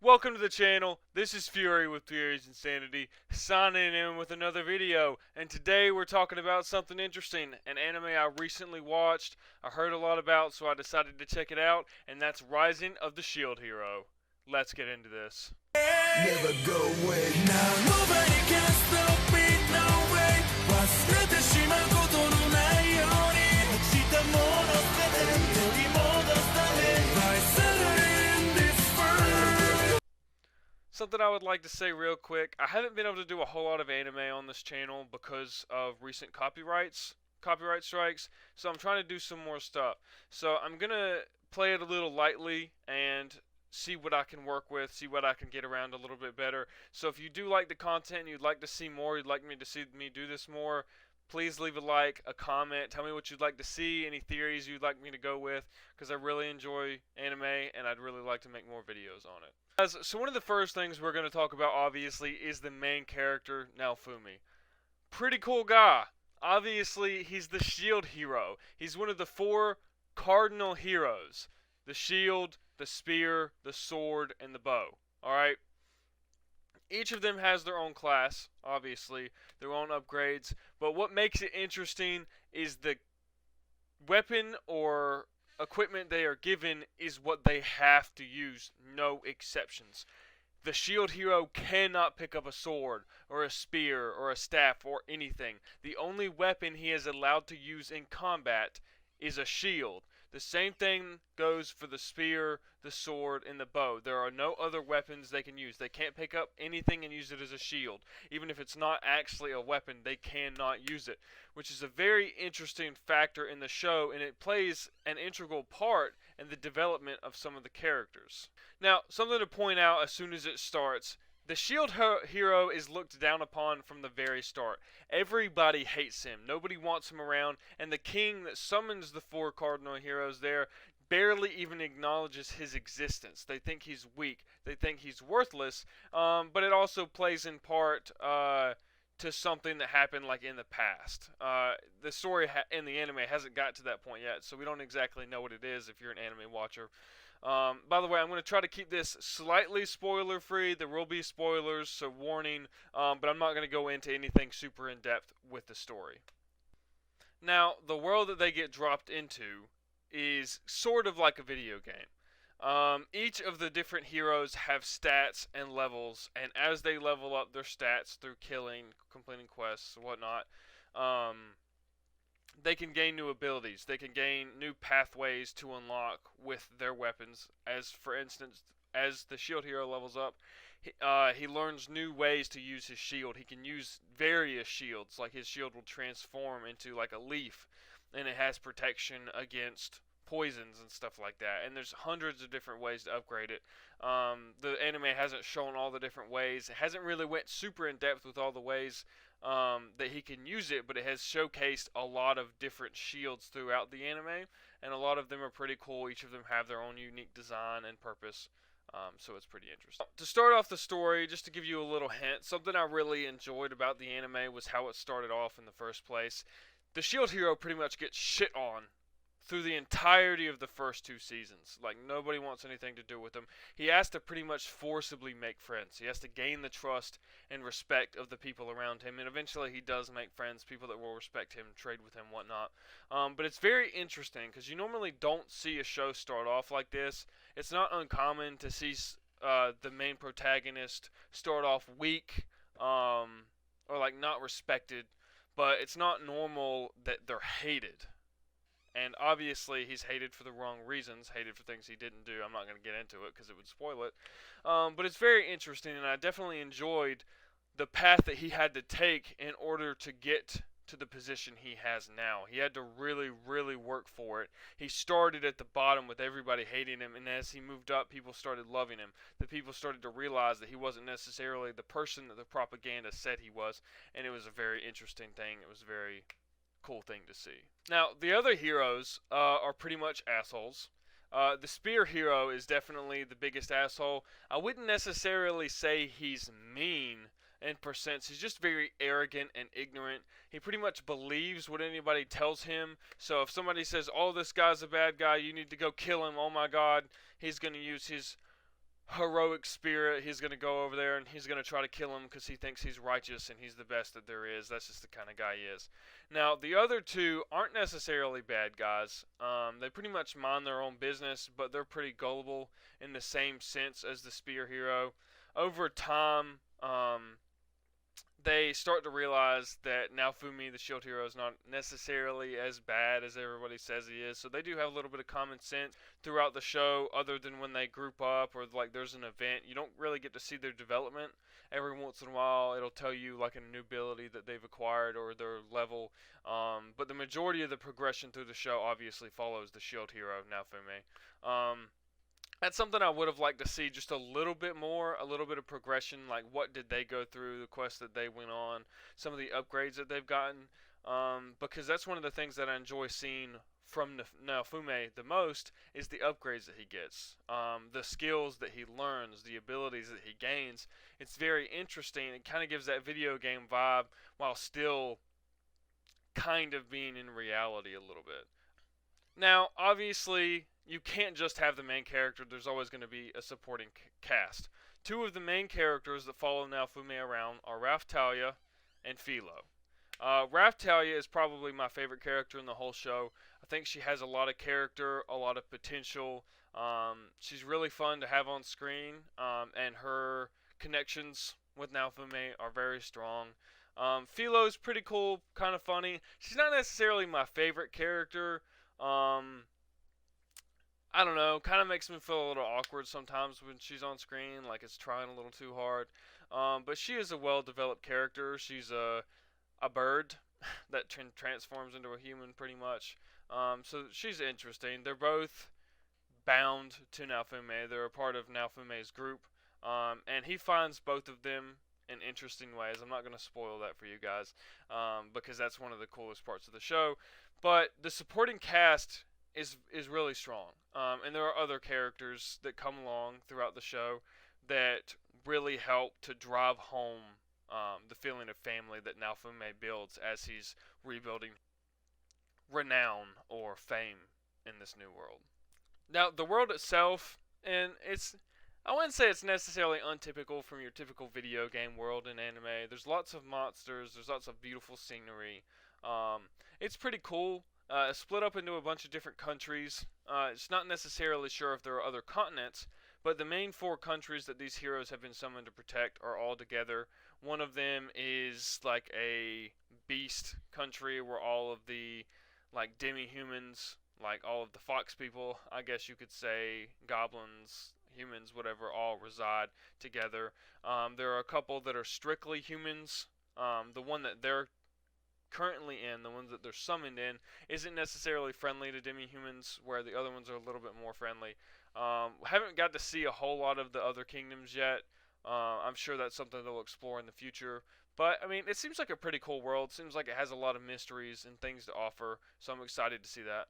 Welcome to the channel. This is Fury with Fury's Insanity, signing in with another video. And today we're talking about something interesting, an anime I recently watched, I heard a lot about, so I decided to check it out, and that's Rising of the Shield Hero. Let's get into this. Never go away now. Nobody can stop it, no way. 忘れてしまうことのないように落ちたもの全て取り戻すため in this world. Something I would like to say real quick, I haven't been able to do a whole lot of anime on this channel because of recent copyright strikes, so I'm trying to do some more stuff. So I'm gonna play it a little lightly and see what I can work with, see what I can get around a little bit better. So if you do like the content, you'd like to see more, you'd like me to see me do this more, please leave a like, a comment, tell me what you'd like to see, any theories you'd like me to go with, because I really enjoy anime and I'd really like to make more videos on it. So one of the first things we're going to talk about, obviously, is the main character, Naofumi. Pretty cool guy. Obviously, he's the shield hero. He's one of the four cardinal heroes. The shield, the spear, the sword, and the bow. Alright? Each of them has their own class, obviously, their own upgrades. But what makes it interesting is the weapon or equipment they are given is what they have to use, no exceptions. The shield hero cannot pick up a sword or a spear or a staff or anything. The only weapon he is allowed to use in combat is a shield. The same thing goes for the spear, the sword, and the bow. There are no other weapons they can use. They can't pick up anything and use it as a shield. Even if it's not actually a weapon, they cannot use it, which is a very interesting factor in the show, and it plays an integral part in the development of some of the characters. Now, something to point out as soon as it starts, the shield hero is looked down upon from the very start. Everybody hates him. Nobody wants him around. And the king that summons the four cardinal heroes there barely even acknowledges his existence. They think he's weak. They think he's worthless. But it also plays in part to something that happened like in the past. The story in the anime hasn't got to that point yet, so we don't exactly know what it is if you're an anime watcher. By the way, I'm going to try to keep this slightly spoiler free. There will be spoilers, so warning, but I'm not going to go into anything super in depth with the story. Now, the world that they get dropped into is sort of like a video game. Each of the different heroes have stats and levels, and as they level up their stats through killing, completing quests, whatnot, they can gain new abilities. They can gain new pathways to unlock with their weapons. As for instance, as the shield hero levels up, he learns new ways to use his shield. He can use various shields. Like his shield will transform into like a leaf, and it has protection against poisons and stuff like that. And there's hundreds of different ways to upgrade it. The anime hasn't shown all the different ways. It hasn't really went super in depth with all the ways that he can use it, but it has showcased a lot of different shields throughout the anime, and a lot of them are pretty cool. Each of them have their own unique design and purpose, so it's pretty interesting. To start off the story, just to give you a little hint, something I really enjoyed about the anime was how it started off in the first place. The shield hero pretty much gets shit on through the entirety of the first two seasons. Like, nobody wants anything to do with him. He has to pretty much forcibly make friends. He has to gain the trust and respect of the people around him, and eventually he does make friends, people that will respect him, trade with him, whatnot. But it's very interesting, because you normally don't see a show start off like this. It's not uncommon to see the main protagonist start off weak, or like not respected, but it's not normal that they're hated. And obviously, he's hated for the wrong reasons, hated for things he didn't do. I'm not going to get into it because it would spoil it. But it's very interesting, and I definitely enjoyed the path that he had to take in order to get to the position he has now. He had to really, really work for it. He started at the bottom with everybody hating him, and as he moved up, people started loving him. The people started to realize that he wasn't necessarily the person that the propaganda said he was, and it was a very interesting thing. It was very cool thing to see. Now, the other heroes are pretty much assholes. The spear hero is definitely the biggest asshole. I wouldn't necessarily say he's mean in percents. He's just very arrogant and ignorant. He pretty much believes what anybody tells him. So if somebody says, oh, this guy's a bad guy, you need to go kill him, oh my god, he's going to use his heroic spirit. He's going to go over there and he's going to try to kill him because he thinks he's righteous and he's the best that there is. That's just the kind of guy he is. Now, the other two aren't necessarily bad guys. They pretty much mind their own business, but they're pretty gullible in the same sense as the spear hero. Over time, they start to realize that Naofumi, the shield hero, is not necessarily as bad as everybody says he is. So they do have a little bit of common sense throughout the show, other than when they group up or like there's an event. You don't really get to see their development. Every once in a while, it'll tell you like a new ability that they've acquired or their level. But the majority of the progression through the show obviously follows the shield hero, Naofumi. That's something I would have liked to see just a little bit more, a little bit of progression, like what did they go through, the quests that they went on, some of the upgrades that they've gotten, because that's one of the things that I enjoy seeing from Naofumi the most is the upgrades that he gets, the skills that he learns, the abilities that he gains. It's very interesting. It kind of gives that video game vibe while still kind of being in reality a little bit. Now, obviously, you can't just have the main character. There's always going to be a supporting cast. Two of the main characters that follow Naofumi around are Raphtalia and Philo. Raphtalia is probably my favorite character in the whole show. I think she has a lot of character, a lot of potential. She's really fun to have on screen, and her connections with Naofumi are very strong. Philo's pretty cool, kind of funny. She's not necessarily my favorite character. I don't know, kind of makes me feel a little awkward sometimes when she's on screen, like it's trying a little too hard. But she is a well-developed character. She's a bird that transforms into a human pretty much. So she's interesting. They're both bound to Naofumi. They're a part of Naofumi's group. And he finds both of them in interesting ways. I'm not going to spoil that for you guys because that's one of the coolest parts of the show. But the supporting cast is really strong. And there are other characters that come along throughout the show that really help to drive home the feeling of family that Naofumi builds as he's rebuilding renown or fame in this new world. Now, the world itself, and I wouldn't say it's necessarily untypical from your typical video game world in anime. There's lots of monsters, there's lots of beautiful scenery. It's pretty cool. It's split up into a bunch of different countries. It's not necessarily sure if there are other continents, but the main four countries that these heroes have been summoned to protect are all together. One of them is like a beast country where all of the like demi-humans, like all of the fox people, I guess you could say, goblins, humans, whatever, all reside together. There are a couple that are strictly humans. The one that they're currently in, the ones that they're summoned in, isn't necessarily friendly to demi-humans, where the other ones are a little bit more friendly. Haven't got to see a whole lot of the other kingdoms yet. I'm sure that's something they'll explore in the future. But, I mean, it seems like a pretty cool world. Seems like it has a lot of mysteries and things to offer, so I'm excited to see that.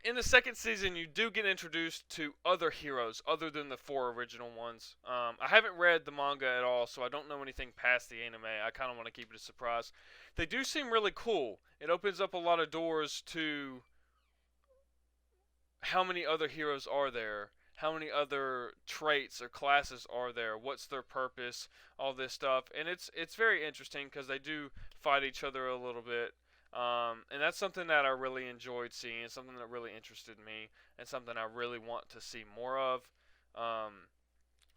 In the second season, you do get introduced to other heroes other than the four original ones. I haven't read the manga at all, so I don't know anything past the anime. I kind of want to keep it a surprise. They do seem really cool. It opens up a lot of doors to how many other heroes are there, how many other traits or classes are there, what's their purpose, all this stuff. And it's very interesting because they do fight each other a little bit. And that's something that I really enjoyed seeing, something that really interested me, and something I really want to see more of.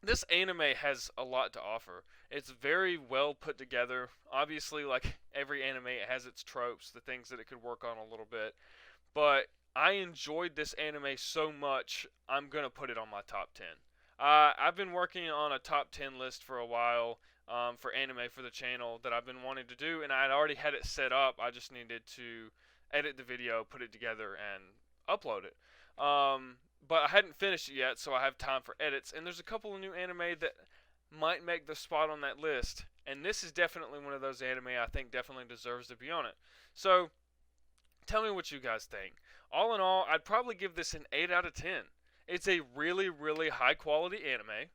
This anime has a lot to offer. It's very well put together. Obviously, like every anime, it has its tropes, the things that it could work on a little bit. But I enjoyed this anime so much, I'm going to put it on my top 10. I've been working on a top 10 list for a while. For anime for the channel that I've been wanting to do, and I had already had it set up. I just needed to edit the video, put it together, and upload it. But I hadn't finished it yet, so I have time for edits. And there's a couple of new anime that might make the spot on that list, and this is definitely one of those anime I think definitely deserves to be on it. So, tell me what you guys think. All in all, I'd probably give this an 8 out of 10. It's a really, really high quality anime.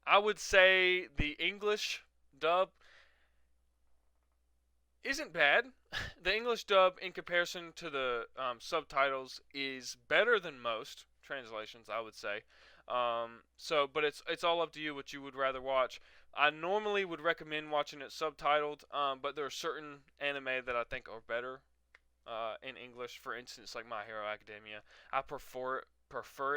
I would say the English dub isn't bad. The English dub, in comparison to the subtitles, is better than most. translations, I would say. But it's all up to you what you would rather watch. I normally would recommend watching it subtitled, but there are certain anime that I think are better in English. For instance, like My Hero Academia, I prefer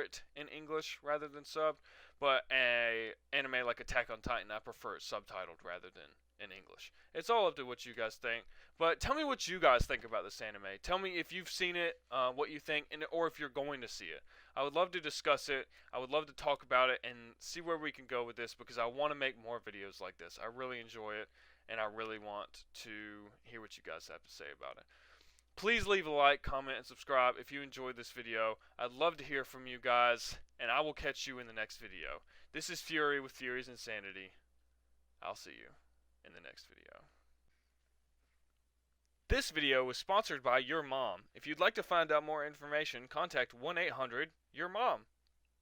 it in English rather than sub. But a anime like Attack on Titan, I prefer it subtitled rather than in English. It's all up to what you guys think. But tell me what you guys think about this anime. Tell me if you've seen it, what you think, or if you're going to see it. I would love to discuss it. I would love to talk about it and see where we can go with this because I want to make more videos like this. I really enjoy it, and I really want to hear what you guys have to say about it. Please leave a like, comment, and subscribe if you enjoyed this video. I'd love to hear from you guys, and I will catch you in the next video. This is Fury with Fury's Insanity. I'll see you in the next video. This video was sponsored by Your Mom. If you'd like to find out more information, contact 1-800-YOUR-MOM.